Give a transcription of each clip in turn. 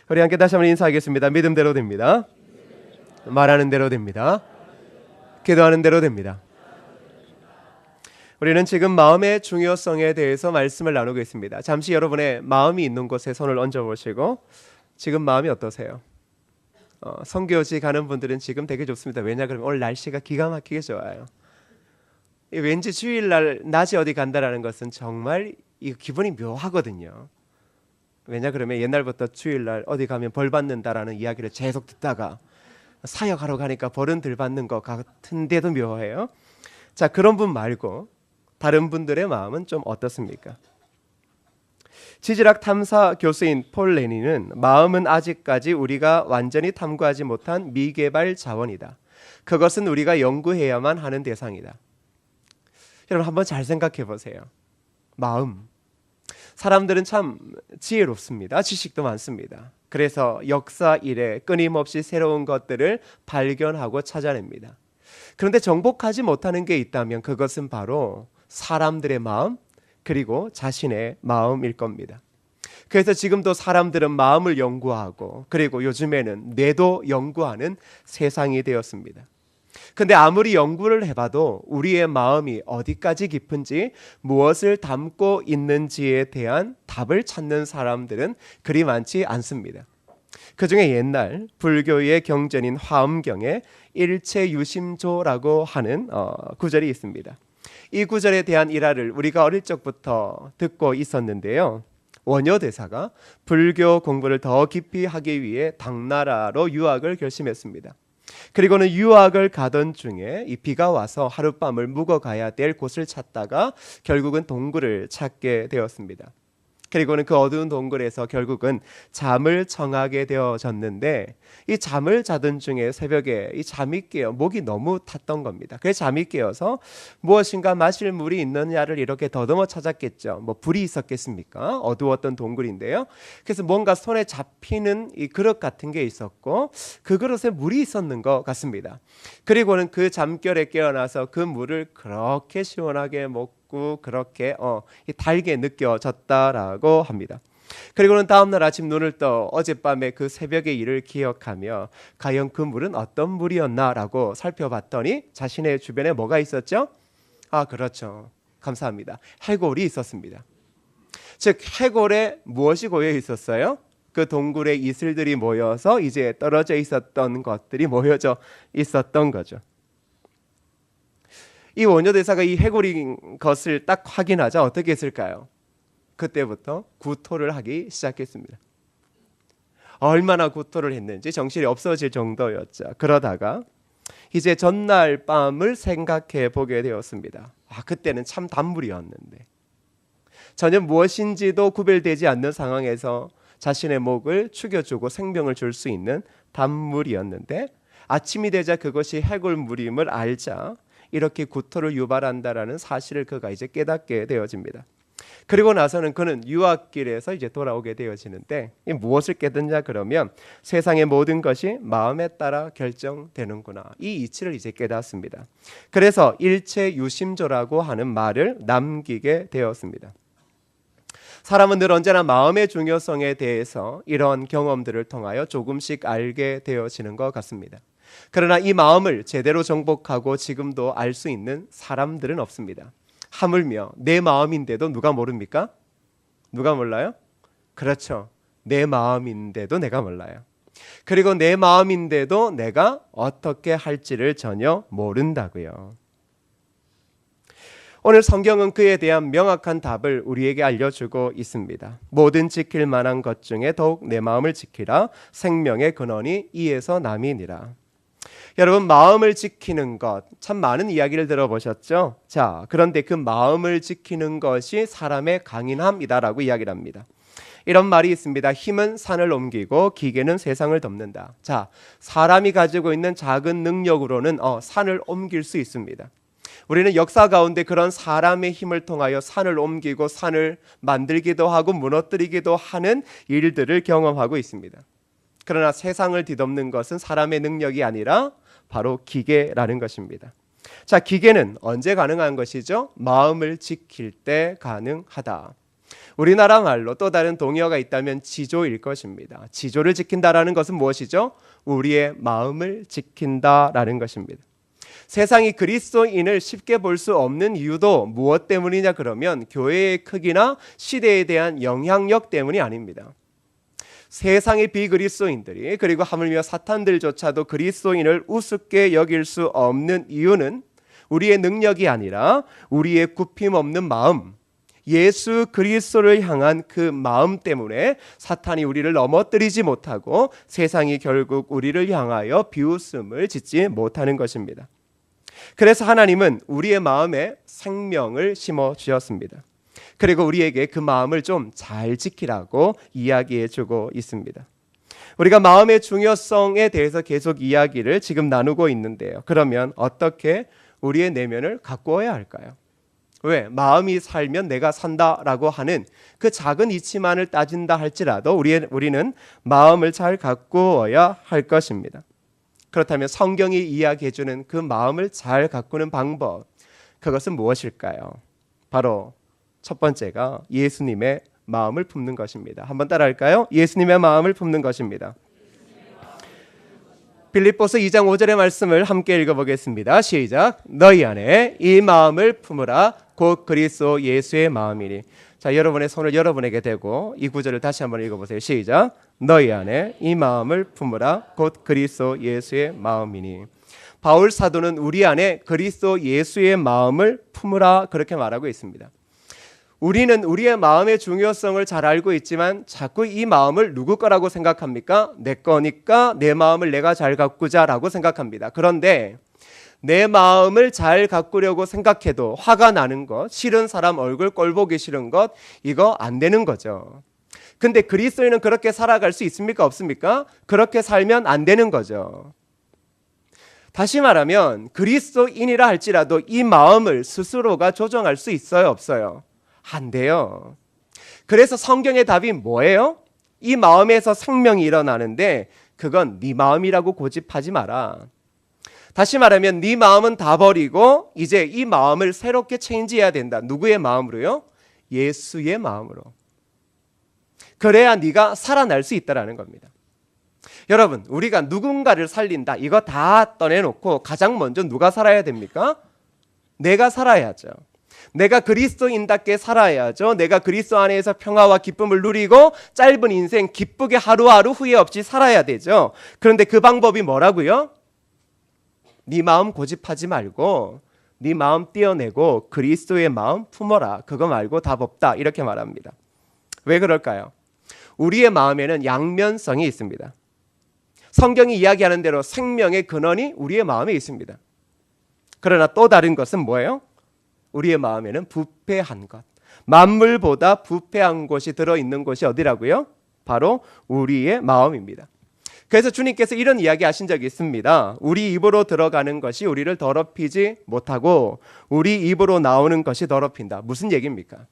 우리 함께 다시 한번 인사하겠습니다. 믿음대로 됩니다. 말하는 대로 됩니다. 기도하는 대로 됩니다. 우리는 지금 마음의 중요성에 대해서 말씀을 나누고 있습니다. 잠시 여러분의 마음이 있는 곳에 손을 얹어보시고 지금 마음이 어떠세요? 선교지 가는 분들은 지금 되게 좋습니다. 왜냐 그러면 오늘 날씨가 기가 막히게 좋아요. 왠지 주일날 낮에 어디 간다라는 것은 정말 기분이 묘하거든요. 왜냐 그러면 옛날부터 주일날 어디 가면 벌 받는다라는 이야기를 계속 듣다가 사역하러 가니까 벌은 덜 받는 것 같은데도 묘해요. 자, 그런 분 말고 다른 분들의 마음은 좀 어떻습니까? 지질학 탐사 교수인 폴 레니는 마음은 아직까지 우리가 완전히 탐구하지 못한 미개발 자원이다. 그것은 우리가 연구해야만 하는 대상이다. 여러분 한번 잘 생각해 보세요. 마음. 사람들은 참 지혜롭습니다. 지식도 많습니다. 그래서 역사 이래 끊임없이 새로운 것들을 발견하고 찾아냅니다. 그런데 정복하지 못하는 게 있다면 그것은 바로 사람들의 마음 그리고 자신의 마음일 겁니다. 그래서 지금도 사람들은 마음을 연구하고 그리고 요즘에는 뇌도 연구하는 세상이 되었습니다. 근데 아무리 연구를 해봐도 우리의 마음이 어디까지 깊은지 무엇을 담고 있는지에 대한 답을 찾는 사람들은 그리 많지 않습니다. 그중에 옛날 불교의 경전인 화엄경에 일체유심조라고 하는 구절이 있습니다. 이 구절에 대한 일화를 우리가 어릴 적부터 듣고 있었는데요. 원효대사가 불교 공부를 더 깊이 하기 위해 당나라로 유학을 결심했습니다. 그리고는 유학을 가던 중에 이 비가 와서 하룻밤을 묵어 가야 될 곳을 찾다가 결국은 동굴을 찾게 되었습니다. 그리고는 그 어두운 동굴에서 결국은 잠을 청하게 되어졌는데 이 잠을 자던 중에 새벽에 이 잠이 깨어 목이 너무 탔던 겁니다. 그래서 잠이 깨어서 무엇인가 마실 물이 있느냐를 이렇게 더듬어 찾았겠죠. 뭐 불이 있었겠습니까? 어두웠던 동굴인데요. 그래서 뭔가 손에 잡히는 이 그릇 같은 게 있었고 그 그릇에 물이 있었는 것 같습니다. 그리고는 그 잠결에 깨어나서 그 물을 그렇게 시원하게 먹고 그렇게 달게 느껴졌다라고 합니다. 그리고는 다음날 아침 눈을 떠 어젯밤에 그 새벽의 일을 기억하며 과연 그 물은 어떤 물이었나라고 살펴봤더니 자신의 주변에 뭐가 있었죠? 그렇죠. 감사합니다. 해골이 있었습니다. 즉 해골에 무엇이 고여 있었어요? 그 동굴에 이슬들이 모여서 이제 떨어져 있었던 것들이 모여져 있었던 거죠. 이 원효대사가 이 해골인 것을 딱 확인하자 어떻게 했을까요? 그때부터 구토를 하기 시작했습니다. 얼마나 구토를 했는지 정신이 없어질 정도였죠. 그러다가 이제 전날 밤을 생각해 보게 되었습니다. 그때는 참 단물이었는데 전혀 무엇인지도 구별되지 않는 상황에서 자신의 목을 축여주고 생명을 줄 수 있는 단물이었는데 아침이 되자 그것이 해골물임을 알자 이렇게 구토를 유발한다라는 사실을 그가 이제 깨닫게 되어집니다. 그리고 나서는 그는 유학길에서 이제 돌아오게 되어지는데 무엇을 깨닫냐 그러면 세상의 모든 것이 마음에 따라 결정되는구나. 이 이치를 이제 깨닫습니다. 그래서 일체유심조라고 하는 말을 남기게 되었습니다. 사람은 늘 언제나 마음의 중요성에 대해서 이런 경험들을 통하여 조금씩 알게 되어지는 것 같습니다. 그러나 이 마음을 제대로 정복하고 지금도 알 수 있는 사람들은 없습니다. 하물며 내 마음인데도 누가 모릅니까? 누가 몰라요? 그렇죠. 내 마음인데도 내가 몰라요. 그리고 내 마음인데도 내가 어떻게 할지를 전혀 모른다고요. 오늘 성경은 그에 대한 명확한 답을 우리에게 알려주고 있습니다. 모든 지킬 만한 것 중에 더욱 내 마음을 지키라. 생명의 근원이 이에서 남이니라. 여러분 마음을 지키는 것 참 많은 이야기를 들어보셨죠? 자, 그런데 그 마음을 지키는 것이 사람의 강인함이다라고 이야기를 합니다. 이런 말이 있습니다. 힘은 산을 옮기고 기계는 세상을 덮는다. 자, 사람이 가지고 있는 작은 능력으로는 산을 옮길 수 있습니다. 우리는 역사 가운데 그런 사람의 힘을 통하여 산을 옮기고 산을 만들기도 하고 무너뜨리기도 하는 일들을 경험하고 있습니다. 그러나 세상을 뒤덮는 것은 사람의 능력이 아니라 바로 기계라는 것입니다. 자, 기계는 언제 가능한 것이죠? 마음을 지킬 때 가능하다. 우리나라 말로 또 다른 동의어가 있다면 지조일 것입니다. 지조를 지킨다라는 것은 무엇이죠? 우리의 마음을 지킨다라는 것입니다. 세상이 그리스도인을 쉽게 볼 수 없는 이유도 무엇 때문이냐 그러면 교회의 크기나 시대에 대한 영향력 때문이 아닙니다. 세상의 비그리스도인들이 그리고 하물며 사탄들조차도 그리스도인을 우습게 여길 수 없는 이유는 우리의 능력이 아니라 우리의 굽힘 없는 마음, 예수 그리스도를 향한 그 마음 때문에 사탄이 우리를 넘어뜨리지 못하고 세상이 결국 우리를 향하여 비웃음을 짓지 못하는 것입니다. 그래서 하나님은 우리의 마음에 생명을 심어 주셨습니다. 그리고 우리에게 그 마음을 좀 잘 지키라고 이야기해 주고 있습니다. 우리가 마음의 중요성에 대해서 계속 이야기를 지금 나누고 있는데요. 그러면 어떻게 우리의 내면을 가꾸어야 할까요? 왜? 마음이 살면 내가 산다라고 하는 그 작은 이치만을 따진다 할지라도 우리는 마음을 잘 가꾸어야 할 것입니다. 그렇다면 성경이 이야기해주는 그 마음을 잘 가꾸는 방법, 그것은 무엇일까요? 바로 첫 번째가 예수님의 마음을 품는 것입니다. 한번 따라할까요? 예수님의 마음을 품는 것입니다. 빌립보서 2장 5절의 말씀을 함께 읽어보겠습니다. 시작. 너희 안에 이 마음을 품으라 곧 그리스도 예수의 마음이니. 자, 여러분의 손을 여러분에게 대고 이 구절을 다시 한번 읽어보세요. 시작. 너희 안에 이 마음을 품으라 곧 그리스도 예수의 마음이니. 바울 사도는 우리 안에 그리스도 예수의 마음을 품으라 그렇게 말하고 있습니다. 우리는 우리의 마음의 중요성을 잘 알고 있지만 자꾸 이 마음을 누구 거라고 생각합니까? 내 거니까 내 마음을 내가 잘 가꾸자라고 생각합니다. 그런데 내 마음을 잘 가꾸려고 생각해도 화가 나는 것, 싫은 사람 얼굴 꼴 보기 싫은 것, 이거 안 되는 거죠. 근데 그리스도인은 그렇게 살아갈 수 있습니까? 없습니까? 그렇게 살면 안 되는 거죠. 다시 말하면 그리스도인이라 할지라도 이 마음을 스스로가 조정할 수 있어요? 없어요? 안 돼요. 그래서 성경의 답이 뭐예요? 이 마음에서 생명이 일어나는데 그건 네 마음이라고 고집하지 마라. 다시 말하면 네 마음은 다 버리고 이제 이 마음을 새롭게 체인지해야 된다. 누구의 마음으로요? 예수의 마음으로. 그래야 네가 살아날 수 있다라는 겁니다. 여러분, 우리가 누군가를 살린다. 이거 다 떠내놓고 가장 먼저 누가 살아야 됩니까? 내가 살아야죠. 내가 그리스도인답게 살아야죠. 내가 그리스도 안에서 평화와 기쁨을 누리고 짧은 인생 기쁘게 하루하루 후회 없이 살아야 되죠. 그런데 그 방법이 뭐라고요? 네 마음 고집하지 말고 네 마음 떼어내고 그리스도의 마음 품어라. 그거 말고 답 없다. 이렇게 말합니다. 왜 그럴까요? 우리의 마음에는 양면성이 있습니다. 성경이 이야기하는 대로 생명의 근원이 우리의 마음에 있습니다. 그러나 또 다른 것은 뭐예요? 우리의 마음에는 부패한 것, 만물보다 부패한 것이 들어있는 곳이 어디라고요? 바로 우리의 마음입니다. 그래서 주님께서 이런 이야기 하신 적이 있습니다. 우리 입으로 들어가는 것이 우리를 더럽히지 못하고 우리 입으로 나오는 것이 더럽힌다. 무슨 얘기입니까?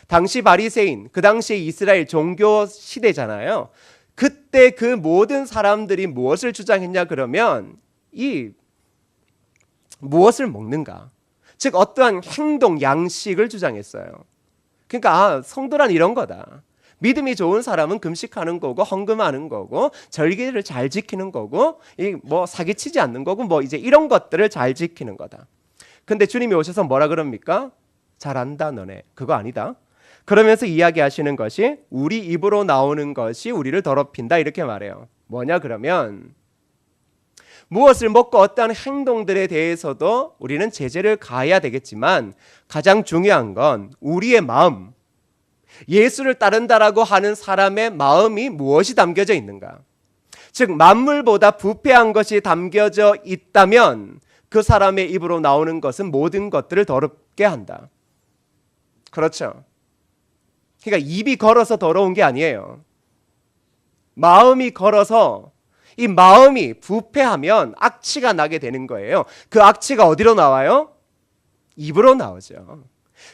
당시 바리새인, 그 당시 이스라엘 종교 시대잖아요. 그때 그 모든 사람들이 무엇을 주장했냐 그러면 무엇을 먹는가? 즉 어떠한 행동, 양식을 주장했어요. 그러니까 성도란 이런 거다. 믿음이 좋은 사람은 금식하는 거고 헌금하는 거고 절기를 잘 지키는 거고 뭐 사기치지 않는 거고 뭐 이제 이런 것들을 잘 지키는 거다. 근데 주님이 오셔서 뭐라 그럽니까? 잘한다 너네. 그거 아니다. 그러면서 이야기하시는 것이 우리 입으로 나오는 것이 우리를 더럽힌다 이렇게 말해요. 뭐냐 그러면 무엇을 먹고 어떠한 행동들에 대해서도 우리는 제재를 가해야 되겠지만 가장 중요한 건 우리의 마음, 예수를 따른다라고 하는 사람의 마음이 무엇이 담겨져 있는가. 즉 만물보다 부패한 것이 담겨져 있다면 그 사람의 입으로 나오는 것은 모든 것들을 더럽게 한다. 그렇죠. 그러니까 입이 걸어서 더러운 게 아니에요. 마음이 걸어서 이 마음이 부패하면 악취가 나게 되는 거예요. 그 악취가 어디로 나와요? 입으로 나오죠.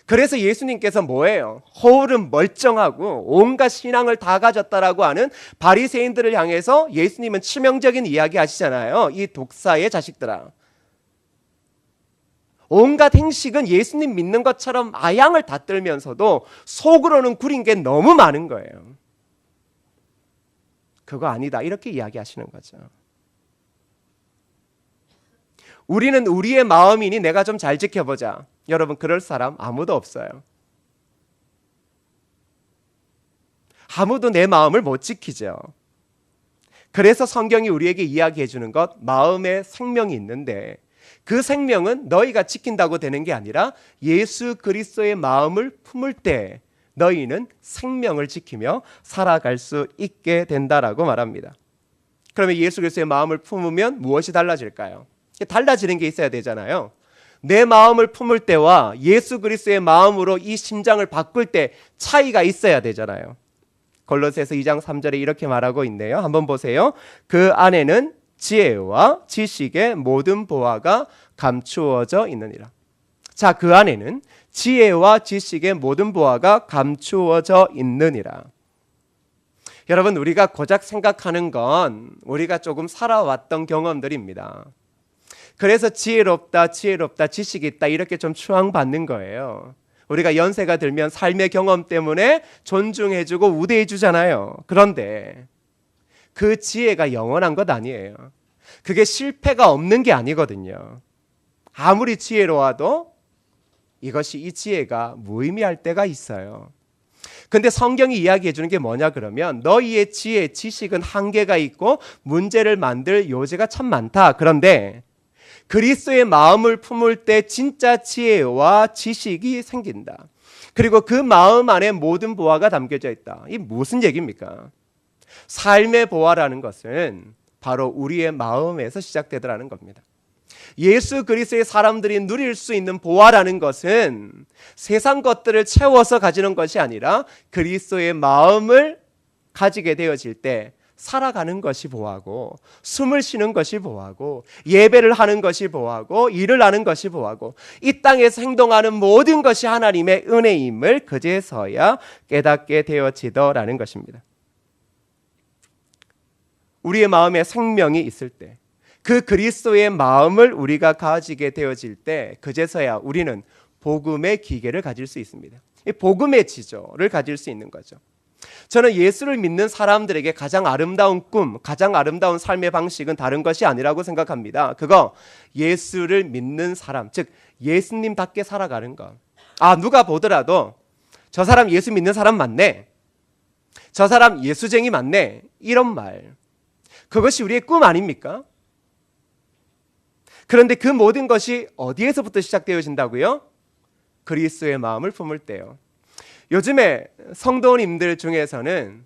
그래서 예수님께서 뭐예요? 허울은 멀쩡하고 온갖 신앙을 다 가졌다라고 하는 바리새인들을 향해서 예수님은 치명적인 이야기 하시잖아요. 이 독사의 자식들아. 온갖 행식은 예수님 믿는 것처럼 아양을 다 떨면서도 속으로는 구린 게 너무 많은 거예요. 그거 아니다, 이렇게 이야기하시는 거죠. 우리는 우리의 마음이니 내가 좀 잘 지켜보자. 여러분, 그럴 사람 아무도 없어요. 아무도 내 마음을 못 지키죠. 그래서 성경이 우리에게 이야기해 주는 것, 마음에 생명이 있는데 그 생명은 너희가 지킨다고 되는 게 아니라 예수 그리스도의 마음을 품을 때 너희는 생명을 지키며 살아갈 수 있게 된다라고 말합니다. 그러면 예수 그리스도의 마음을 품으면 무엇이 달라질까요? 달라지는 게 있어야 되잖아요. 내 마음을 품을 때와 예수 그리스도의 마음으로 이 심장을 바꿀 때 차이가 있어야 되잖아요. 골로새서 2장 3절에 이렇게 말하고 있네요. 한번 보세요. 그 안에는 지혜와 지식의 모든 보화가 감추어져 있느니라. 자, 그 안에는 지혜와 지식의 모든 보화가 감추어져 있느니라. 여러분, 우리가 고작 생각하는 건 우리가 조금 살아왔던 경험들입니다. 그래서 지혜롭다, 지식이 있다 이렇게 좀 추앙받는 거예요. 우리가 연세가 들면 삶의 경험 때문에 존중해주고 우대해주잖아요. 그런데 그 지혜가 영원한 것 아니에요. 그게 실패가 없는 게 아니거든요. 아무리 지혜로워도 이것이 이 지혜가 무의미할 때가 있어요. 근데 성경이 이야기해 주는 게 뭐냐 그러면 너희의 지혜, 지식은 한계가 있고 문제를 만들 요지가 참 많다. 그런데 그리스도의 마음을 품을 때 진짜 지혜와 지식이 생긴다. 그리고 그 마음 안에 모든 보화가 담겨져 있다. 이게 무슨 얘기입니까? 삶의 보화라는 것은 바로 우리의 마음에서 시작되더라는 겁니다. 예수 그리스도의 사람들이 누릴 수 있는 보화라는 것은 세상 것들을 채워서 가지는 것이 아니라 그리스도의 마음을 가지게 되어질 때 살아가는 것이 보화고, 숨을 쉬는 것이 보화고, 예배를 하는 것이 보화고, 일을 하는 것이 보화고, 이 땅에서 행동하는 모든 것이 하나님의 은혜임을 그제서야 깨닫게 되어지더라는 것입니다. 우리의 마음에 생명이 있을 때, 그 그리스도의 마음을 우리가 가지게 되어질 때 그제서야 우리는 복음의 기계를 가질 수 있습니다. 이 복음의 지조를 가질 수 있는 거죠. 저는 예수를 믿는 사람들에게 가장 아름다운 꿈, 가장 아름다운 삶의 방식은 다른 것이 아니라고 생각합니다. 그거 예수를 믿는 사람, 즉 예수님답게 살아가는 것. 누가 보더라도 저 사람 예수 믿는 사람 맞네, 저 사람 예수쟁이 맞네, 이런 말. 그것이 우리의 꿈 아닙니까? 그런데 그 모든 것이 어디에서부터 시작되어진다고요? 그리스도의 마음을 품을 때요. 요즘에 성도님들 중에서는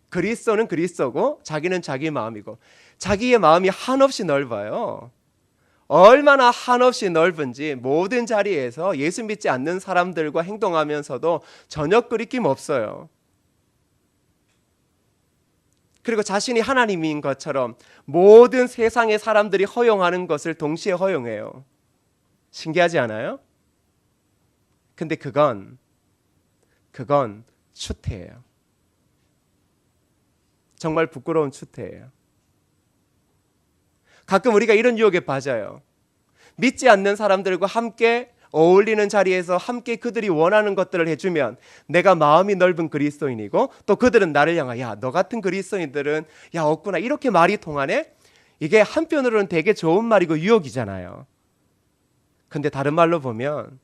그리스도는 그리스도고 자기는 자기 마음이고, 자기의 마음이 한없이 넓어요. 얼마나 한없이 넓은지 모든 자리에서 예수 믿지 않는 사람들과 행동하면서도 전혀 끄리낌 없어요. 그리고 자신이 하나님인 것처럼 모든 세상의 사람들이 허용하는 것을 동시에 허용해요. 신기하지 않아요? 근데 그건 추태예요. 정말 부끄러운 추태예요. 가끔 우리가 이런 유혹에 빠져요. 믿지 않는 사람들과 함께 어울리는 자리에서 함께 그들이 원하는 것들을 해주면 내가 마음이 넓은 그리스도인이고, 또 그들은 나를 향하여 야, 너 같은 그리스도인들은 야 없구나, 이렇게 말이 통하네. 이게 한편으로는 되게 좋은 말이고 유혹이잖아요. 근데 다른 말로 보면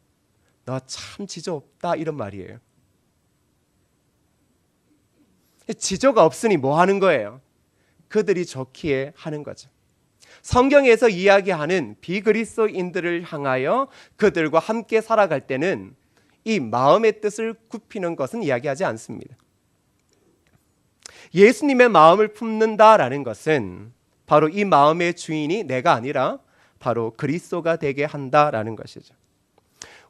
너 참 지조 없다, 이런 말이에요. 지조가 없으니 뭐 하는 거예요? 그들이 좋기에 하는 거죠. 성경에서 이야기하는 비그리스도인들을 향하여 그들과 함께 살아갈 때는 이 마음의 뜻을 굽히는 것은 이야기하지 않습니다. 예수님의 마음을 품는다라는 것은 바로 이 마음의 주인이 내가 아니라 바로 그리스도가 되게 한다라는 것이죠.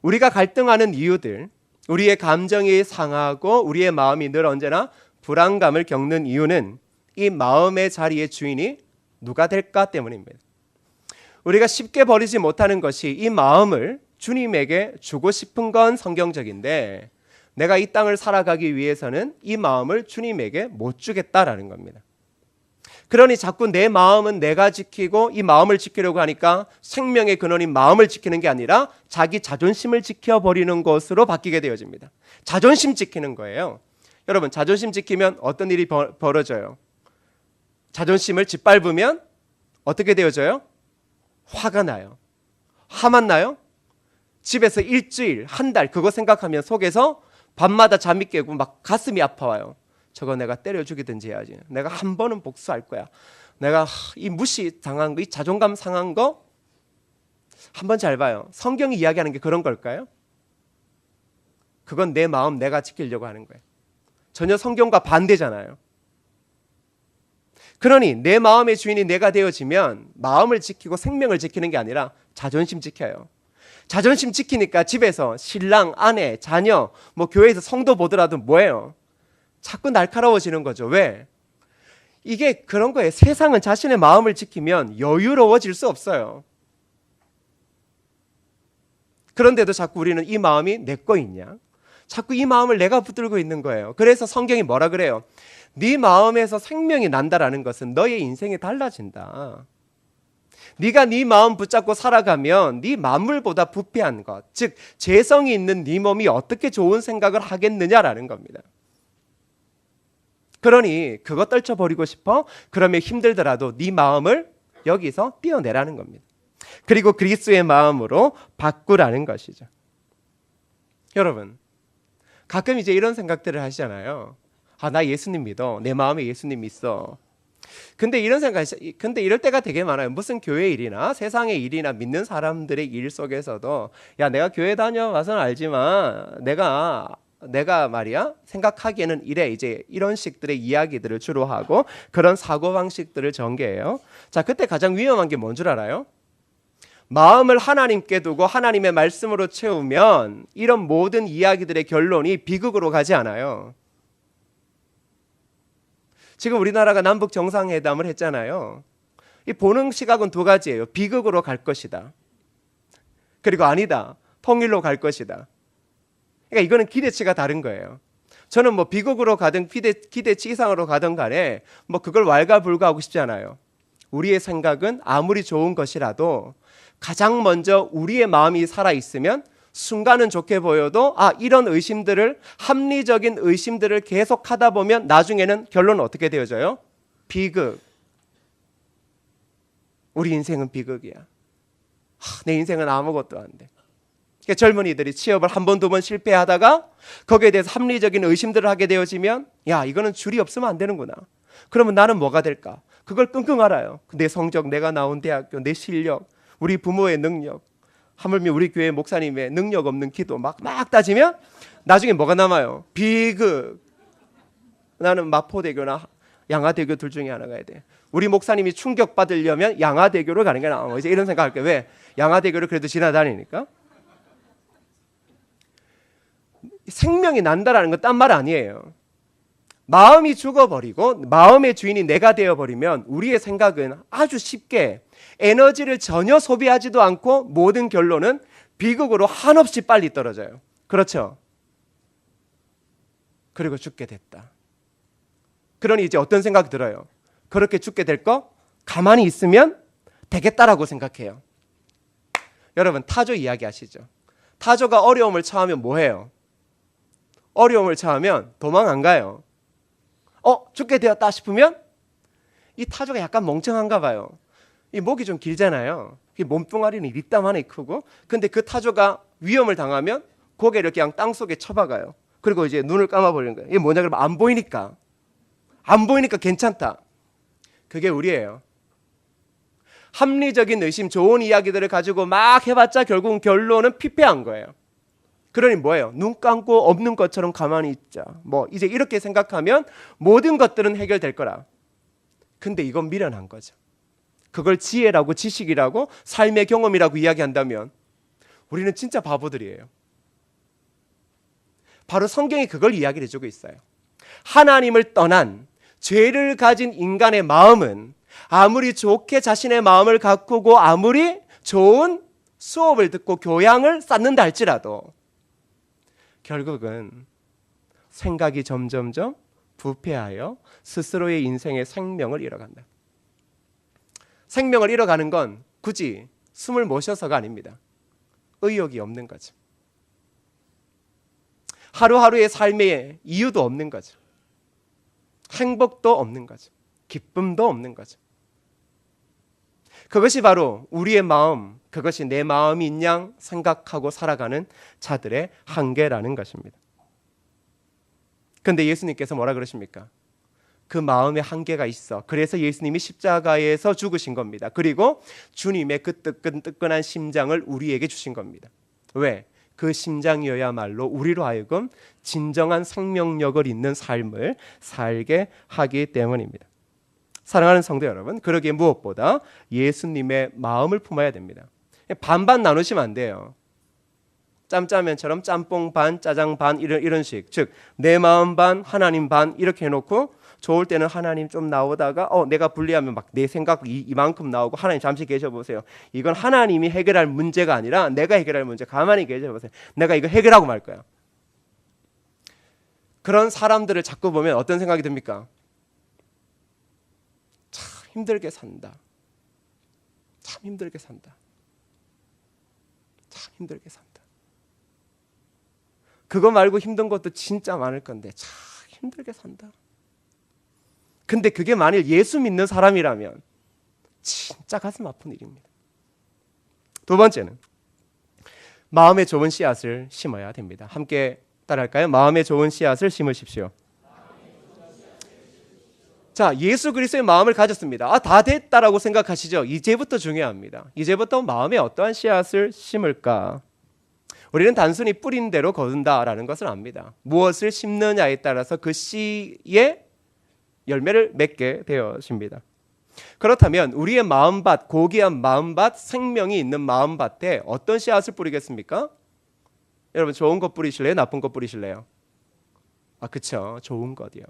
우리가 갈등하는 이유들, 우리의 감정이 상하고 우리의 마음이 늘 언제나 불안감을 겪는 이유는 이 마음의 자리의 주인이 누가 될까 때문입니다. 우리가 쉽게 버리지 못하는 것이 이 마음을 주님에게 주고 싶은 건 성경적인데, 내가 이 땅을 살아가기 위해서는 이 마음을 주님에게 못 주겠다라는 겁니다. 그러니 자꾸 내 마음은 내가 지키고 이 마음을 지키려고 하니까 생명의 근원인 마음을 지키는 게 아니라 자기 자존심을 지켜버리는 것으로 바뀌게 되어집니다. 자존심 지키는 거예요. 여러분, 자존심 지키면 어떤 일이 벌어져요? 자존심을 짓밟으면 어떻게 되어져요? 화가 나요. 화만 나요? 집에서 일주일, 한 달 그거 생각하면 속에서 밤마다 잠이 깨고 막 가슴이 아파와요. 저거 내가 때려 죽이든지 해야지. 내가 한 번은 복수할 거야. 내가 이 무시 당한 거, 이 자존감 상한 거 한번 잘 봐요. 성경이 이야기하는 게 그런 걸까요? 그건 내 마음 내가 지키려고 하는 거예요. 전혀 성경과 반대잖아요. 그러니 내 마음의 주인이 내가 되어지면 마음을 지키고 생명을 지키는 게 아니라 자존심 지켜요. 자존심 지키니까 집에서 신랑, 아내, 자녀, 뭐 교회에서 성도 보더라도 뭐예요? 자꾸 날카로워지는 거죠. 왜? 이게 그런 거예요. 세상은 자신의 마음을 지키면 여유로워질 수 없어요. 그런데도 자꾸 우리는 이 마음이 내 거 있냐? 자꾸 이 마음을 내가 붙들고 있는 거예요. 그래서 성경이 뭐라 그래요? 네 마음에서 생명이 난다라는 것은 너의 인생이 달라진다. 네가 네 마음 붙잡고 살아가면 네 만물보다 부패한 것, 즉 죄성이 있는 네 몸이 어떻게 좋은 생각을 하겠느냐라는 겁니다. 그러니 그거 떨쳐버리고 싶어? 그러면 힘들더라도 네 마음을 여기서 떼어내라는 겁니다. 그리고 그리스도의 마음으로 바꾸라는 것이죠. 여러분, 가끔 이제 이런 생각들을 하시잖아요. 아, 나 예수님 믿어. 내 마음에 예수님 있어. 근데 이럴 때가 되게 많아요. 무슨 교회 일이나 세상의 일이나 믿는 사람들의 일 속에서도 야, 내가 교회 다녀와서는 알지만 내가 말이야 생각하기에는 이래, 이제 이런 식들의 이야기들을 주로 하고 그런 사고방식들을 전개해요. 자, 그때 가장 위험한 게 뭔 줄 알아요? 마음을 하나님께 두고 하나님의 말씀으로 채우면 이런 모든 이야기들의 결론이 비극으로 가지 않아요. 지금 우리나라가 남북 정상회담을 했잖아요. 이 보는 시각은 두 가지예요. 비극으로 갈 것이다. 그리고 아니다. 통일로 갈 것이다. 그러니까 이거는 기대치가 다른 거예요. 저는 뭐 비극으로 가든 기대치 이상으로 가든 간에 뭐 그걸 왈가불가하고 싶지 않아요. 우리의 생각은 아무리 좋은 것이라도 가장 먼저 우리의 마음이 살아있으면 순간은 좋게 보여도 이런 의심들을, 합리적인 의심들을 계속 하다 보면 나중에는 결론은 어떻게 되어져요? 비극. 우리 인생은 비극이야. 내 인생은 아무것도 안 돼. 그러니까 젊은이들이 취업을 한 번, 두 번 실패하다가 거기에 대해서 합리적인 의심들을 하게 되어지면 야, 이거는 줄이 없으면 안 되는구나. 그러면 나는 뭐가 될까? 그걸 끙끙 앓아요. 내 성적, 내가 나온 대학교, 내 실력, 우리 부모의 능력, 하물며 우리 교회 목사님의 능력 없는 기도 막 따지면 나중에 뭐가 남아요? 비극. 나는 마포대교나 양화대교 둘 중에 하나 가야 돼. 우리 목사님이 충격받으려면 양화대교로 가는 게 나아. 이제 이런 생각할 게 왜? 양화대교를 그래도 지나다니니까. 생명이 난다라는 건 딴 말 아니에요. 마음이 죽어버리고 마음의 주인이 내가 되어버리면 우리의 생각은 아주 쉽게 에너지를 전혀 소비하지도 않고 모든 결론은 비극으로 한없이 빨리 떨어져요. 그렇죠? 그리고 죽게 됐다. 그러니 이제 어떤 생각이 들어요? 그렇게 죽게 될 거 가만히 있으면 되겠다라고 생각해요. 여러분, 타조 이야기 아시죠? 타조가 어려움을 처하면 뭐해요? 어려움을 처하면 도망 안 가요. 죽게 되었다 싶으면 이 타조가 약간 멍청한가 봐요. 이 목이 좀 길잖아요. 몸뚱아리는 이따만하게 크고, 근데 그 타조가 위험을 당하면 고개를 그냥 땅 속에 쳐박아요. 그리고 이제 눈을 감아버리는 거예요. 이게 뭐냐 그러면 안 보이니까 괜찮다. 그게 우리예요. 합리적인 의심, 좋은 이야기들을 가지고 막 해봤자 결국은 결론은 피폐한 거예요. 그러니 뭐예요? 눈 감고 없는 것처럼 가만히 있자. 뭐 이제 이렇게 생각하면 모든 것들은 해결될 거라. 근데 이건 미련한 거죠. 그걸 지혜라고 지식이라고 삶의 경험이라고 이야기한다면 우리는 진짜 바보들이에요. 바로 성경이 그걸 이야기를 해주고 있어요. 하나님을 떠난 죄를 가진 인간의 마음은 아무리 좋게 자신의 마음을 가꾸고 아무리 좋은 수업을 듣고 교양을 쌓는다 할지라도 결국은 생각이 점점점 부패하여 스스로의 인생의 생명을 잃어간다. 생명을 잃어가는 건 굳이 숨을 못 쉬어서가 아닙니다. 의욕이 없는 거죠. 하루하루의 삶에 이유도 없는 거죠. 행복도 없는 거죠. 기쁨도 없는 거죠. 그것이 바로 우리의 마음, 그것이 내 마음인 양 생각하고 살아가는 자들의 한계라는 것입니다. 그런데 예수님께서 뭐라 그러십니까? 그 마음에 한계가 있어. 그래서 예수님이 십자가에서 죽으신 겁니다. 그리고 주님의 그 뜨끈뜨끈한 심장을 우리에게 주신 겁니다. 왜? 그 심장이어야말로 우리로 하여금 진정한 생명력을 있는 삶을 살게 하기 때문입니다. 사랑하는 성도 여러분, 그러기에 무엇보다 예수님의 마음을 품어야 됩니다. 반반 나누시면 안 돼요. 짬짜면처럼 짬뽕 반, 짜장 반 이런 식. 즉 내 마음 반, 하나님 반 이렇게 해놓고 좋을 때는 하나님 좀 나오다가 내가 불리하면 막 내 생각 이만큼 나오고 하나님 잠시 계셔보세요. 이건 하나님이 해결할 문제가 아니라 내가 해결할 문제. 가만히 계셔보세요. 내가 이거 해결하고 말 거야. 그런 사람들을 자꾸 보면 어떤 생각이 듭니까? 참 힘들게 산다. 참 힘들게 산다. 참 힘들게 산다. 그거 말고 힘든 것도 진짜 많을 건데 참 힘들게 산다. 근데 그게 만일 예수 믿는 사람이라면 진짜 가슴 아픈 일입니다. 두 번째는 마음에 좋은 씨앗을 심어야 됩니다. 함께 따라할까요? 마음에 좋은 씨앗을 심으십시오. 자, 예수 그리스도의 마음을 가졌습니다. 다 됐다라고 생각하시죠? 이제부터 중요합니다. 이제부터 마음에 어떠한 씨앗을 심을까? 우리는 단순히 뿌린 대로 거둔다라는 것을 압니다. 무엇을 심느냐에 따라서 그 씨의 열매를 맺게 되어집니다. 그렇다면 우리의 마음밭, 고귀한 마음밭, 생명이 있는 마음밭에 어떤 씨앗을 뿌리겠습니까? 여러분 좋은 것 뿌리실래요? 나쁜 것 뿌리실래요? 그쵸. 좋은 것이요.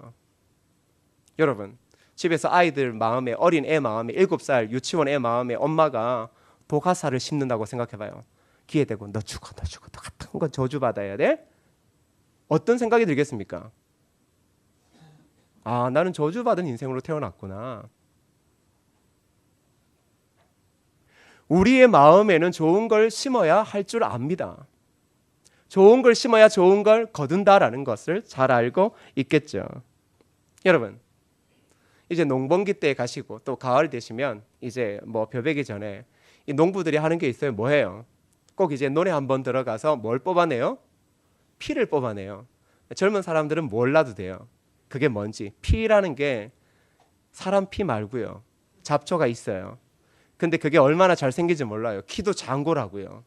여러분 집에서 아이들 마음에, 어린 애 마음에, 7살 유치원 애 마음에 엄마가 독화살을 심는다고 생각해봐요. 귀에 대고 너 죽어 너 같은 건 저주받아야 돼? 어떤 생각이 들겠습니까? 나는 저주받은 인생으로 태어났구나. 우리의 마음에는 좋은 걸 심어야 할 줄 압니다. 좋은 걸 심어야 좋은 걸 거둔다라는 것을 잘 알고 있겠죠. 여러분 이제 농번기 때 가시고 또 가을 되시면 이제 벼베기 전에 이 농부들이 하는 게 있어요. 뭐해요? 꼭 이제 논에 한번 들어가서 뭘 뽑아내요? 피를 뽑아내요. 젊은 사람들은 몰라도 돼요. 그게 뭔지. 피라는 게 사람 피 말고요. 잡초가 있어요. 근데 그게 얼마나 잘생긴지 몰라요. 키도 장고라고요.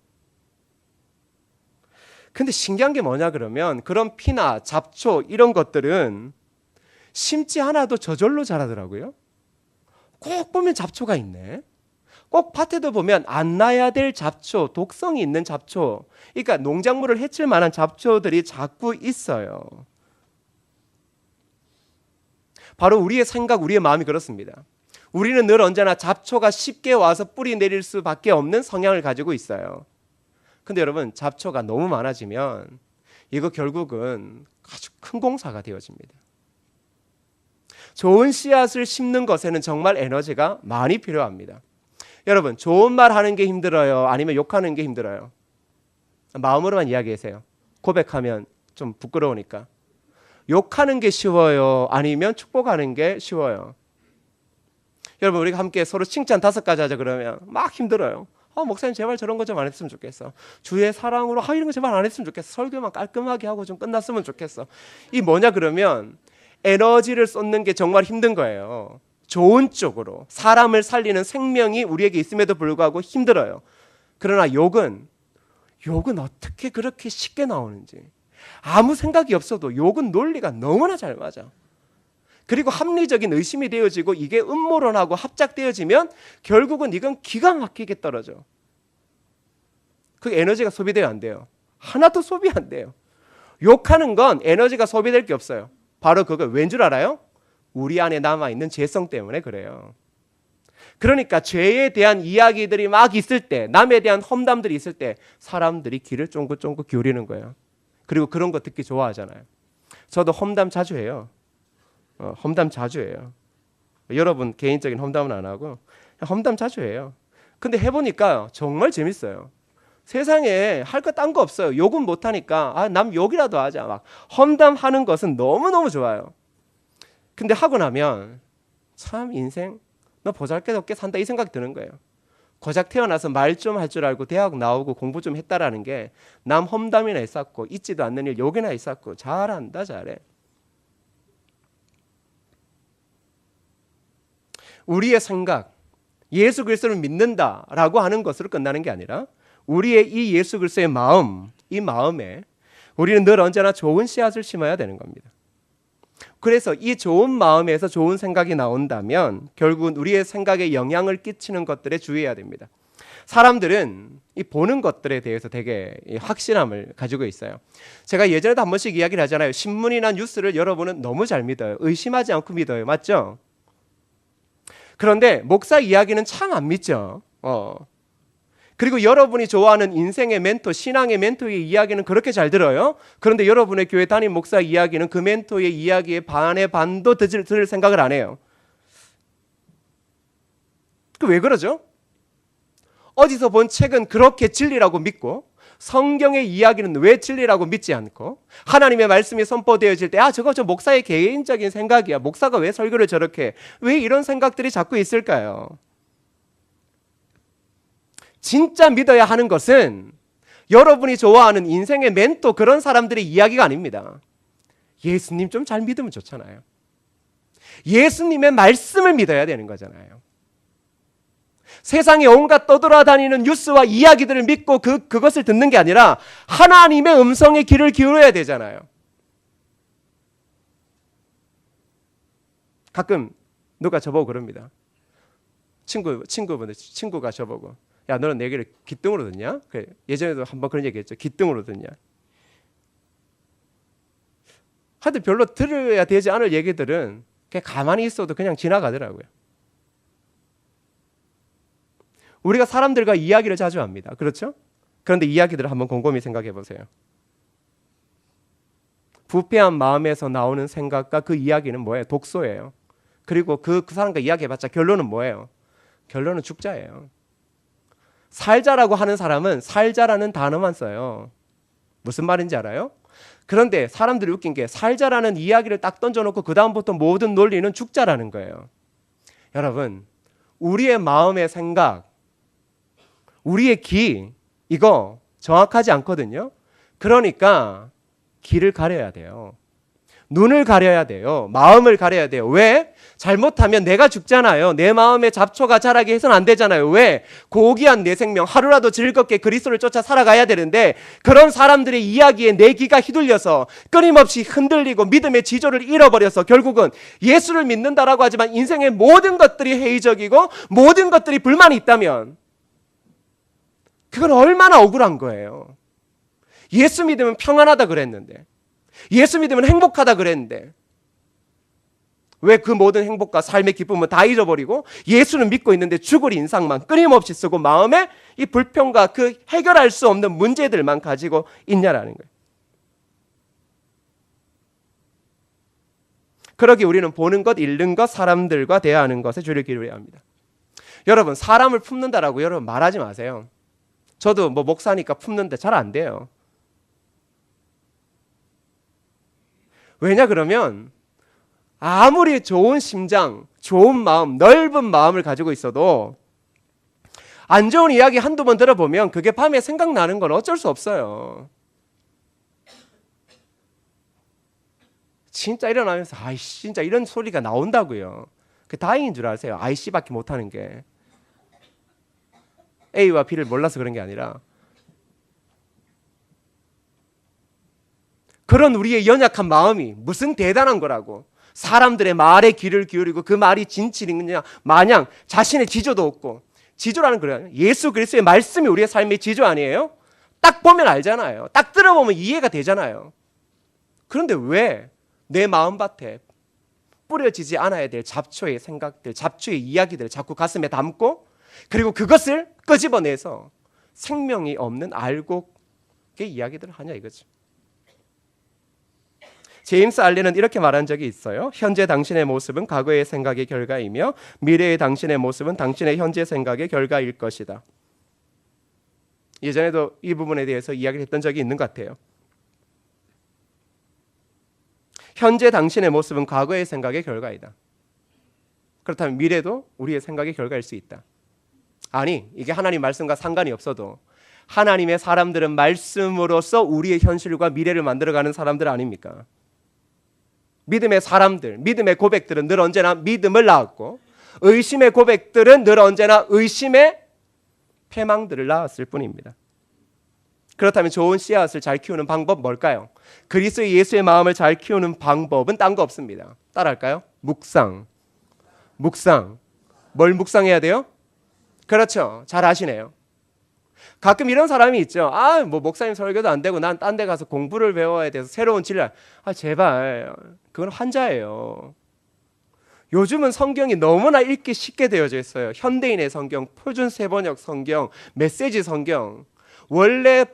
근데 신기한 게 뭐냐 그러면 그런 피나 잡초 이런 것들은 심지 않아도 저절로 자라더라고요. 꼭 보면 잡초가 있네. 꼭 밭에도 보면 안 나야 될 잡초, 독성이 있는 잡초, 그러니까 농작물을 해칠 만한 잡초들이 자꾸 있어요. 바로 우리의 생각, 우리의 마음이 그렇습니다. 우리는 늘 언제나 잡초가 쉽게 와서 뿌리 내릴 수밖에 없는 성향을 가지고 있어요. 근데 여러분 잡초가 너무 많아지면 이거 결국은 아주 큰 공사가 되어집니다. 좋은 씨앗을 심는 것에는 정말 에너지가 많이 필요합니다. 여러분 좋은 말 하는 게 힘들어요? 아니면 욕하는 게 힘들어요? 마음으로만 이야기하세요. 고백하면 좀 부끄러우니까. 욕하는 게 쉬워요? 아니면 축복하는 게 쉬워요? 여러분 우리가 함께 서로 칭찬 5가지 하자 그러면 막 힘들어요. 목사님 제발 저런 거 좀 안 했으면 좋겠어. 주의 사랑으로 이런 거 제발 안 했으면 좋겠어. 설교만 깔끔하게 하고 좀 끝났으면 좋겠어. 이 뭐냐 그러면 에너지를 쏟는 게 정말 힘든 거예요. 좋은 쪽으로 사람을 살리는 생명이 우리에게 있음에도 불구하고 힘들어요. 그러나 욕은 어떻게 그렇게 쉽게 나오는지 아무 생각이 없어도 욕은 논리가 너무나 잘 맞아. 그리고 합리적인 의심이 되어지고 이게 음모론하고 합작되어지면 결국은 이건 기가 막히게 떨어져. 그 에너지가 소비돼야 안 돼요. 하나도 소비 안 돼요. 욕하는 건 에너지가 소비될 게 없어요. 바로 그거 왠 줄 알아요? 우리 안에 남아있는 죄성 때문에 그래요. 그러니까 죄에 대한 이야기들이 막 있을 때, 남에 대한 험담들이 있을 때 사람들이 귀를 쫑긋쫑긋 기울이는 거예요. 그리고 그런 거 듣기 좋아하잖아요. 저도 험담 자주 해요. 험담 자주 해요. 여러분 개인적인 험담은 안 하고 험담 자주 해요. 근데 해보니까 정말 재밌어요. 세상에 할 거 딴 거 없어요. 욕은 못하니까 남 욕이라도 하자. 막 험담하는 것은 너무너무 좋아요. 근데 하고 나면 참 인생 너 보잘것없게 산다 이 생각이 드는 거예요. 고작 태어나서 말 좀 할 줄 알고 대학 나오고 공부 좀 했다라는 게 남 험담이나 있었고 있지도 않는 일 욕이나 있었고 잘한다 잘해. 우리의 생각, 예수 그리스도를 믿는다라고 하는 것으로 끝나는 게 아니라 우리의 이 예수 그리스도의 마음, 이 마음에 우리는 늘 언제나 좋은 씨앗을 심어야 되는 겁니다. 그래서 이 좋은 마음에서 좋은 생각이 나온다면 결국은 우리의 생각에 영향을 끼치는 것들에 주의해야 됩니다. 사람들은 이 보는 것들에 대해서 되게 확신함을 가지고 있어요. 제가 예전에도 한 번씩 이야기를 하잖아요. 신문이나 뉴스를 여러분은 너무 잘 믿어요. 의심하지 않고 믿어요. 맞죠? 그런데 목사 이야기는 참 안 믿죠. 그리고 여러분이 좋아하는 인생의 멘토, 신앙의 멘토의 이야기는 그렇게 잘 들어요. 그런데 여러분의 교회 담임 목사 이야기는 그 멘토의 이야기에 반의 반도 들을 생각을 안 해요. 그 왜 그러죠? 어디서 본 책은 그렇게 진리라고 믿고 성경의 이야기는 왜 진리라고 믿지 않고 하나님의 말씀이 선포되어질 때 저거 저 목사의 개인적인 생각이야. 목사가 왜 설교를 저렇게 해? 왜 이런 생각들이 자꾸 있을까요? 진짜 믿어야 하는 것은 여러분이 좋아하는 인생의 멘토 그런 사람들의 이야기가 아닙니다. 예수님 좀 잘 믿으면 좋잖아요. 예수님의 말씀을 믿어야 되는 거잖아요. 세상에 온갖 떠돌아다니는 뉴스와 이야기들을 믿고 그것을 듣는 게 아니라 하나님의 음성에 귀를 기울여야 되잖아요. 가끔 누가 저보고 그럽니다. 친구가 저보고 야 너는 내 얘기를 귓등으로 듣냐? 그래, 예전에도 한번 그런 얘기했죠. 귓등으로 듣냐? 하여튼 별로 들어야 되지 않을 얘기들은 그냥 가만히 있어도 그냥 지나가더라고요. 우리가 사람들과 이야기를 자주 합니다. 그렇죠? 그런데 이야기들을 한번 곰곰이 생각해 보세요. 부패한 마음에서 나오는 생각과 그 이야기는 뭐예요? 독소예요. 그리고 그 사람과 이야기해봤자 결론은 뭐예요? 결론은 죽자예요. 살자라고 하는 사람은 살자라는 단어만 써요. 무슨 말인지 알아요? 그런데 사람들이 웃긴 게 살자라는 이야기를 딱 던져놓고 그 다음부터 모든 논리는 죽자라는 거예요. 여러분, 우리의 마음의 생각, 우리의 귀 이거 정확하지 않거든요. 그러니까 귀를 가려야 돼요. 눈을 가려야 돼요. 마음을 가려야 돼요. 왜? 잘못하면 내가 죽잖아요. 내 마음에 잡초가 자라게 해서는 안 되잖아요. 왜? 고귀한 내 생명 하루라도 즐겁게 그리스도를 쫓아 살아가야 되는데 그런 사람들의 이야기에 내 귀가 휘둘려서 끊임없이 흔들리고 믿음의 지조를 잃어버려서 결국은 예수를 믿는다라고 하지만 인생의 모든 것들이 회의적이고 모든 것들이 불만이 있다면 그건 얼마나 억울한 거예요. 예수 믿으면 평안하다 그랬는데 예수 믿으면 행복하다 그랬는데 왜 그 모든 행복과 삶의 기쁨은 다 잊어버리고 예수는 믿고 있는데 죽을 인상만 끊임없이 쓰고 마음에 이 불평과 그 해결할 수 없는 문제들만 가지고 있냐라는 거예요. 그러기 우리는 보는 것, 읽는 것, 사람들과 대화하는 것에 주를 기울여야 합니다. 여러분 사람을 품는다라고 여러분 말하지 마세요. 저도 뭐 목사니까 품는데 잘 안 돼요. 왜냐 그러면 아무리 좋은 심장, 좋은 마음, 넓은 마음을 가지고 있어도 안 좋은 이야기 한두 번 들어보면 그게 밤에 생각나는 건 어쩔 수 없어요. 진짜 일어나면서 아이씨 진짜 이런 소리가 나온다고요. 그 다행인 줄 아세요. 아이씨밖에 못하는 게. A와 B를 몰라서 그런 게 아니라 그런 우리의 연약한 마음이 무슨 대단한 거라고 사람들의 말에 귀를 기울이고 그 말이 진실이냐 마냥 자신의 지조도 없고 지조라는 거예요. 예수 그리스도의 말씀이 우리의 삶의 지조 아니에요? 딱 보면 알잖아요. 딱 들어보면 이해가 되잖아요. 그런데 왜 내 마음밭에 뿌려지지 않아야 될 잡초의 생각들, 잡초의 이야기들을 자꾸 가슴에 담고 그리고 그것을 끄집어내서 생명이 없는 알곡의 이야기들을 하냐 이거죠. 제임스 알렌은 이렇게 말한 적이 있어요. 현재 당신의 모습은 과거의 생각의 결과이며 미래의 당신의 모습은 당신의 현재 생각의 결과일 것이다. 예전에도 이 부분에 대해서 이야기를 했던 적이 있는 것 같아요. 현재 당신의 모습은 과거의 생각의 결과이다. 그렇다면 미래도 우리의 생각의 결과일 수 있다. 아니, 이게 하나님 말씀과 상관이 없어도 하나님의 사람들은 말씀으로써 우리의 현실과 미래를 만들어가는 사람들 아닙니까? 믿음의 사람들, 믿음의 고백들은 늘 언제나 믿음을 낳았고 의심의 고백들은 늘 언제나 의심의 패망들을 낳았을 뿐입니다. 그렇다면 좋은 씨앗을 잘 키우는 방법 뭘까요? 그리스도 예수의 마음을 잘 키우는 방법은 딴 거 없습니다. 따라할까요? 묵상. 뭘 묵상해야 돼요? 그렇죠. 잘 아시네요. 가끔 이런 사람이 있죠. 뭐 목사님 설교도 안 되고 난 딴 데 가서 공부를 배워야 돼서 새로운 진리. 제발. 그건 환자예요. 요즘은 성경이 너무나 읽기 쉽게 되어져 있어요. 현대인의 성경, 표준 세번역 성경, 메시지 성경. 원래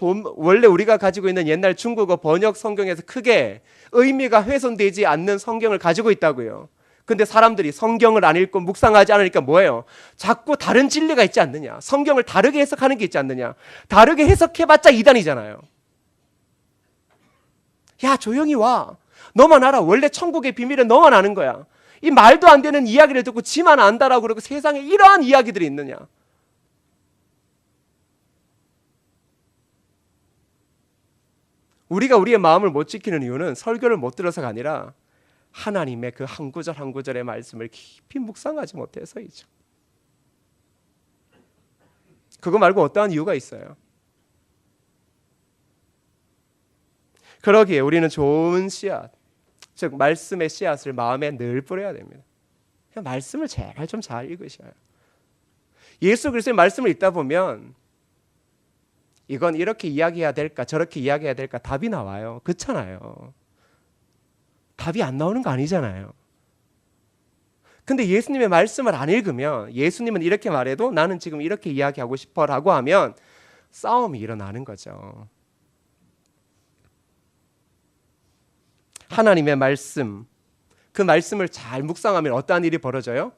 우리가 가지고 있는 옛날 중국어 번역 성경에서 크게 의미가 훼손되지 않는 성경을 가지고 있다고요. 근데 사람들이 성경을 안 읽고 묵상하지 않으니까 뭐예요? 자꾸 다른 진리가 있지 않느냐? 성경을 다르게 해석하는 게 있지 않느냐? 다르게 해석해봤자 이단이잖아요. 야, 조용히 와. 너만 알아. 원래 천국의 비밀은 너만 아는 거야. 이 말도 안 되는 이야기를 듣고 지만 안다라고 그러고 세상에 이러한 이야기들이 있느냐? 우리가 우리의 마음을 못 지키는 이유는 설교를 못 들어서가 아니라 하나님의 그 한 구절 한 구절의 말씀을 깊이 묵상하지 못해서이죠. 그거 말고 어떠한 이유가 있어요? 그러기에 우리는 좋은 씨앗, 즉 말씀의 씨앗을 마음에 늘 뿌려야 됩니다. 그냥 말씀을 제발 좀 잘 읽으셔요. 예수 그리스도의 말씀을 읽다 보면 이건 이렇게 이야기해야 될까 저렇게 이야기해야 될까 답이 나와요. 그렇잖아요. 답이 안 나오는 거 아니잖아요. 근데 예수님의 말씀을 안 읽으면 예수님은 이렇게 말해도 나는 지금 이렇게 이야기하고 싶어 라고 하면 싸움이 일어나는 거죠. 하나님의 말씀, 그 말씀을 잘 묵상하면 어떠한 일이 벌어져요?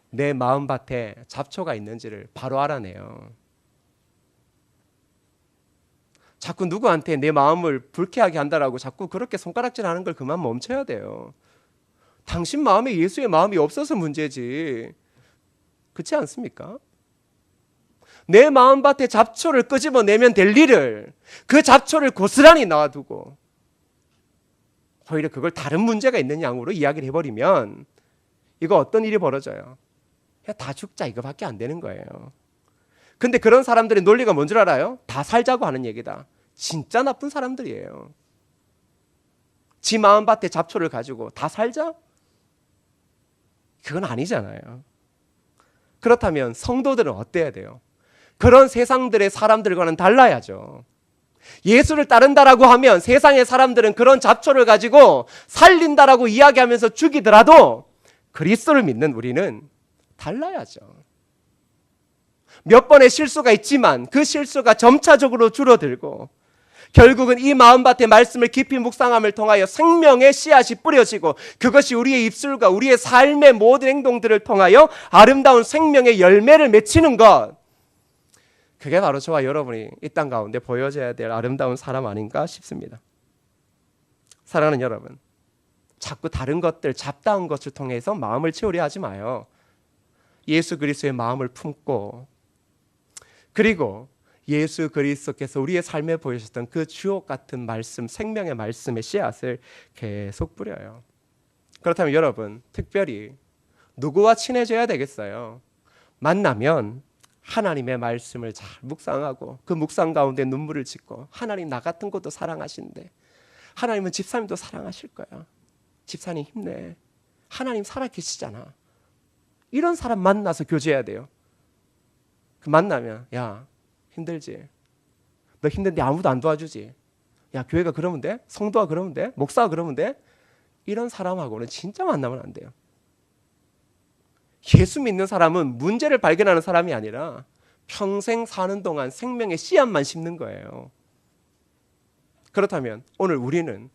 내 마음밭에 잡초가 있는지를 바로 알아내요. 자꾸 누구한테 내 마음을 불쾌하게 한다라고 자꾸 그렇게 손가락질하는 걸 그만 멈춰야 돼요. 당신 마음에 예수의 마음이 없어서 문제지. 그렇지 않습니까? 내 마음밭에 잡초를 끄집어내면 될 일을 그 잡초를 고스란히 놔두고 오히려 그걸 다른 문제가 있는 양으로 이야기를 해버리면 이거 어떤 일이 벌어져요? 그냥 다 죽자 이거밖에 안 되는 거예요. 근데 그런 사람들의 논리가 뭔 줄 알아요? 다 살자고 하는 얘기다. 진짜 나쁜 사람들이에요. 지 마음밭에 잡초를 가지고 다 살자? 그건 아니잖아요. 그렇다면 성도들은 어때야 돼요? 그런 세상들의 사람들과는 달라야죠. 예수를 따른다라고 하면 세상의 사람들은 그런 잡초를 가지고 살린다라고 이야기하면서 죽이더라도 그리스도를 믿는 우리는 달라야죠. 몇 번의 실수가 있지만 그 실수가 점차적으로 줄어들고 결국은 이 마음밭에 말씀을 깊이 묵상함을 통하여 생명의 씨앗이 뿌려지고 그것이 우리의 입술과 우리의 삶의 모든 행동들을 통하여 아름다운 생명의 열매를 맺히는 것, 그게 바로 저와 여러분이 이 땅 가운데 보여져야 될 아름다운 사람 아닌가 싶습니다. 사랑하는 여러분, 자꾸 다른 것들, 잡다한 것을 통해서 마음을 채우려 하지 마요. 예수 그리스도의 마음을 품고, 그리고 예수 그리스도께서 우리의 삶에 보여주셨던 그 주옥 같은 말씀, 생명의 말씀의 씨앗을 계속 뿌려요. 그렇다면 여러분, 특별히 누구와 친해져야 되겠어요? 만나면 하나님의 말씀을 잘 묵상하고 그 묵상 가운데 눈물을 짓고, 하나님 나 같은 것도 사랑하시는데 하나님은 집사님도 사랑하실 거야. 집사님 힘내. 하나님 살아계시잖아. 이런 사람 만나서 교제해야 돼요. 그 만나면 야 힘들지? 너 힘든데 아무도 안 도와주지? 야 교회가 그러면 돼? 성도가 그러면 돼? 목사가 그러면 돼? 이런 사람하고는 진짜 만나면 안 돼요. 예수 믿는 사람은 문제를 발견하는 사람이 아니라 평생 사는 동안 생명의 씨앗만 심는 거예요. 그렇다면 오늘 우리는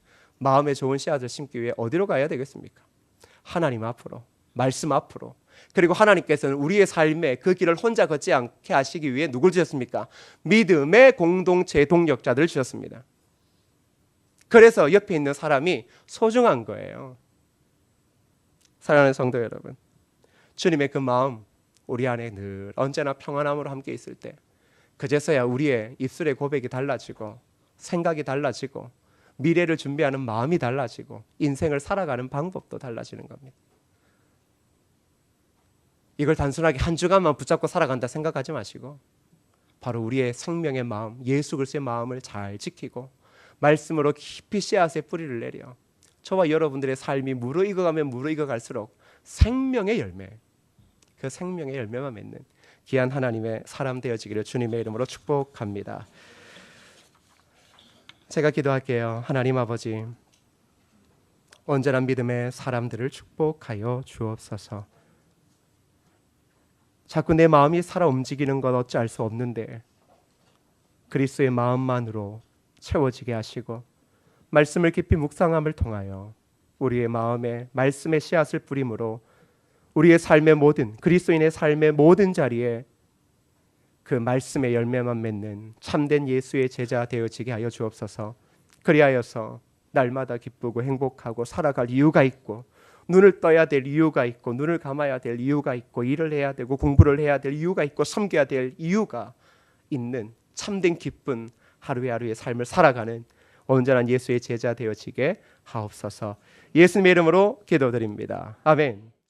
마음에 좋은 씨앗을 심기 위해 어디로 가야 되겠습니까? 하나님 앞으로, 말씀 앞으로. 그리고 하나님께서는 우리의 삶에 그 길을 혼자 걷지 않게 하시기 위해 누굴 주셨습니까? 믿음의 공동체 동력자들을 주셨습니다. 그래서 옆에 있는 사람이 소중한 거예요. 사랑하는 성도 여러분, 주님의 그 마음 우리 안에 늘 언제나 평안함으로 함께 있을 때 그제서야 우리의 입술의 고백이 달라지고 생각이 달라지고 미래를 준비하는 마음이 달라지고 인생을 살아가는 방법도 달라지는 겁니다. 이걸 단순하게 한 주간만 붙잡고 살아간다 생각하지 마시고 바로 우리의 생명의 마음, 예수 그리스도의 마음을 잘 지키고 말씀으로 깊이 씨앗의 뿌리를 내려 저와 여러분들의 삶이 무르익어가면 무르익어갈수록 생명의 열매, 그 생명의 열매만 맺는 귀한 하나님의 사람 되어지기를 주님의 이름으로 축복합니다. 제가 기도할게요. 하나님 아버지, 온전한 믿음의 사람들을 축복하여 주옵소서. 자꾸 내 마음이 살아 움직이는 건 어찌할 수 없는데 그리스도의 마음만으로 채워지게 하시고 말씀을 깊이 묵상함을 통하여 우리의 마음에 말씀의 씨앗을 뿌림으로 우리의 삶의 모든, 그리스도인의 삶의 모든 자리에 그 말씀의 열매만 맺는 참된 예수의 제자 되어지게 하여 주옵소서. 그리하여서 날마다 기쁘고 행복하고 살아갈 이유가 있고 눈을 떠야 될 이유가 있고 눈을 감아야 될 이유가 있고 일을 해야 되고 공부를 해야 될 이유가 있고 섬겨야 될 이유가 있는 참된 기쁜 하루의 하루의 삶을 살아가는 온전한 예수의 제자 되어지게 하옵소서. 예수님의 이름으로 기도드립니다. 아멘.